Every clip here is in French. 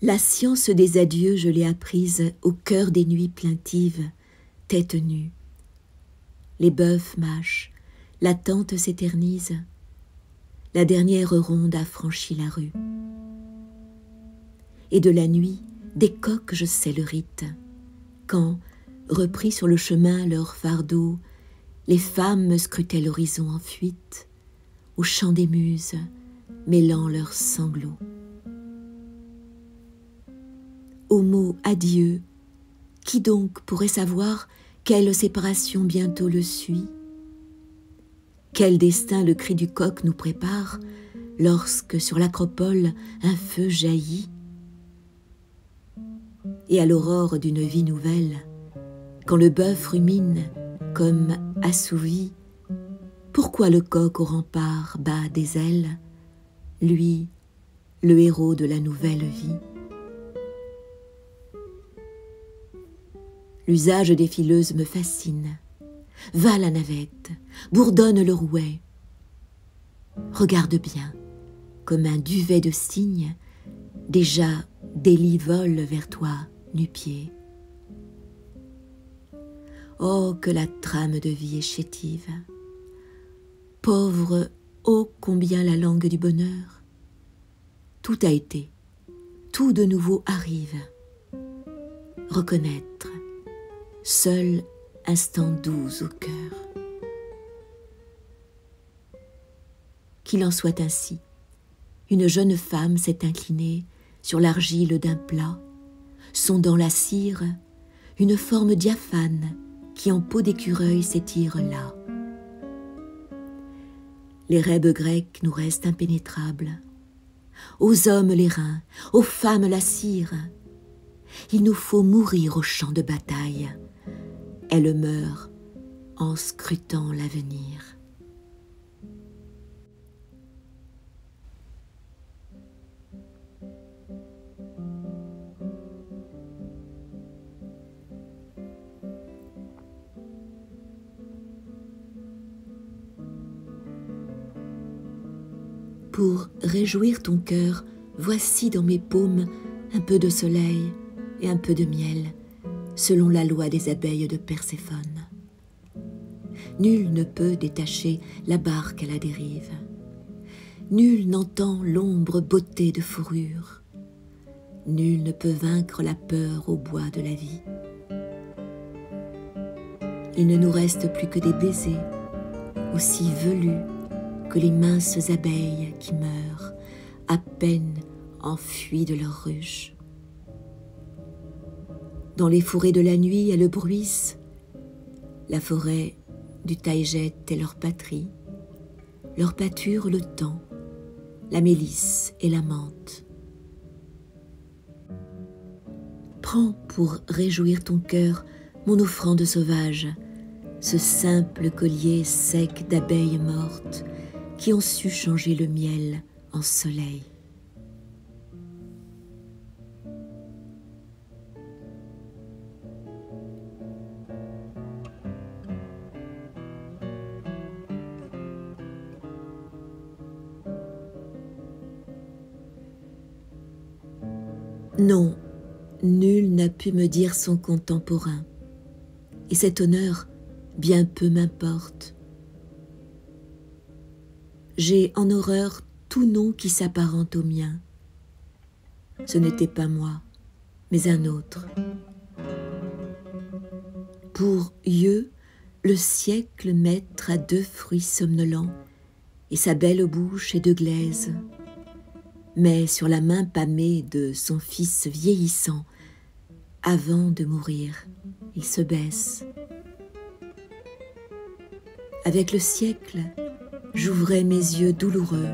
La science des adieux, je l'ai apprise au cœur des nuits plaintives, tête nue. Les bœufs mâchent, l'attente s'éternise, la dernière ronde a franchi la rue. Et de la nuit, des coqs je sais le rite, quand, repris sur le chemin leur fardeau, les femmes scrutaient l'horizon en fuite, au chant des muses, mêlant leurs sanglots. Au mot adieu, qui donc pourrait savoir quelle séparation bientôt le suit? Quel destin le cri du coq nous prépare lorsque sur l'acropole un feu jaillit? Et à l'aurore d'une vie nouvelle, quand le bœuf rumine comme assouvi, pourquoi le coq au rempart bat des ailes, lui, le héros de la nouvelle vie? L'usage des fileuses me fascine. Va la navette, bourdonne le rouet. Regarde bien, comme un duvet de cygne, déjà des lits volent vers toi, nu-pieds. Oh, que la trame de vie est chétive! Pauvre, ô combien la langue du bonheur! Tout a été, tout de nouveau arrive. Reconnaître, seul instant doux au cœur. Qu'il en soit ainsi, une jeune femme s'est inclinée sur l'argile d'un plat, sondant la cire, une forme diaphane qui en peau d'écureuil s'étire là. Les rêves grecs nous restent impénétrables. Aux hommes les reins, aux femmes la cire. Il nous faut mourir au champ de bataille. Elle meurt en scrutant l'avenir. Pour réjouir ton cœur, voici dans mes paumes un peu de soleil et un peu de miel, selon la loi des abeilles de Perséphone. Nul ne peut détacher la barque à la dérive. Nul n'entend l'ombre beauté de fourrure. Nul ne peut vaincre la peur au bois de la vie. Il ne nous reste plus que des baisers, aussi velus que les minces abeilles qui meurent, à peine enfuies de leur ruche. Dans les fourrés de la nuit, elles bruissent. La forêt du taïget est leur patrie, leur pâture le temps, la mélisse et la menthe. Prends pour réjouir ton cœur mon offrande sauvage, ce simple collier sec d'abeilles mortes qui ont su changer le miel en soleil. Non, nul n'a pu me dire son contemporain, et cet honneur bien peu m'importe. J'ai en horreur tout nom qui s'apparente au mien. Ce n'était pas moi, mais un autre. Pour yeux, le siècle maître a deux fruits somnolents, et sa belle bouche est de glaise. Mais sur la main pâmée de son fils vieillissant, avant de mourir, il se baisse. Avec le siècle, j'ouvrais mes yeux douloureux,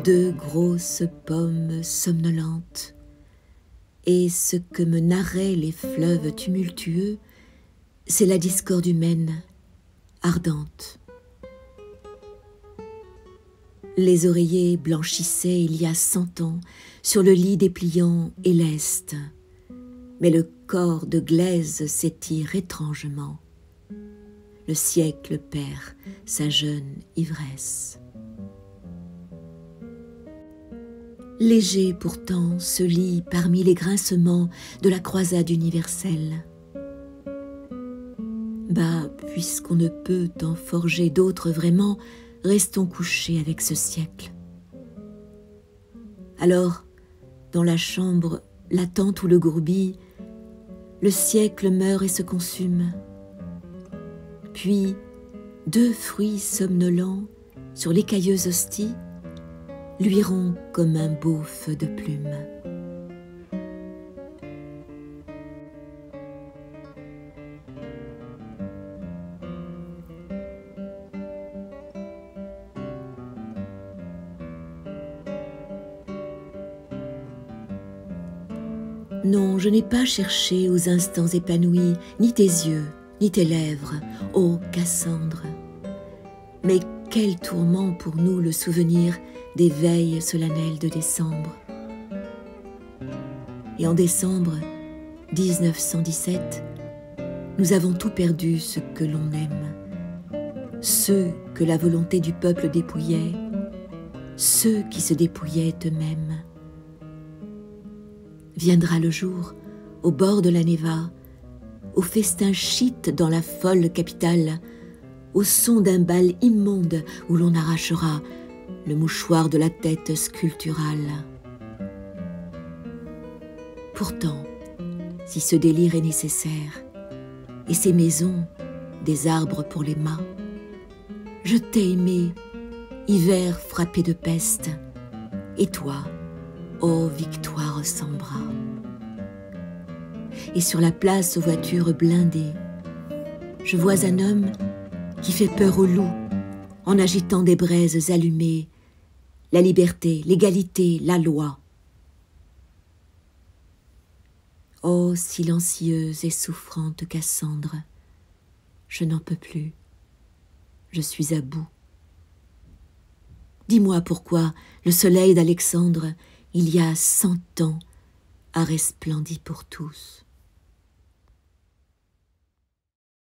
deux grosses pommes somnolentes, et ce que me narraient les fleuves tumultueux, c'est la discorde humaine, ardente. Les oreillers blanchissaient il y a 100 ans sur le lit dépliant et leste, mais le corps de glaise s'étire étrangement. Le siècle perd sa jeune ivresse. léger pourtant, se lit parmi les grincements de la croisade universelle. Bah, puisqu'on ne peut en forger d'autres vraiment, restons couchés avec ce siècle. Alors, dans la chambre, la tente ou le gourbi, le siècle meurt et se consume. Puis, deux fruits somnolents sur l'écailleuse hostie luiront comme un beau feu de plume. Non, je n'ai pas cherché aux instants épanouis ni tes yeux, ni tes lèvres, ô Cassandre. Mais quel tourment pour nous le souvenir des veilles solennelles de décembre. Et en décembre 1917, nous avons tout perdu ce que l'on aime, ceux que la volonté du peuple dépouillait, ceux qui se dépouillaient eux-mêmes. Viendra le jour, au bord de la Neva, au festin chiite dans la folle capitale, au son d'un bal immonde où l'on arrachera le mouchoir de la tête sculpturale. Pourtant, si ce délire est nécessaire, et ces maisons, des arbres pour les mâts, je t'ai aimé, hiver frappé de peste, et toi, ô victoire sans bras. Et sur la place aux voitures blindées, je vois un homme qui fait peur aux loups en agitant des braises allumées, la liberté, l'égalité, la loi. Ô silencieuse et souffrante Cassandre, je n'en peux plus, je suis à bout. Dis-moi pourquoi le soleil d'Alexandre, il y a 100 ans, a resplendi pour tous.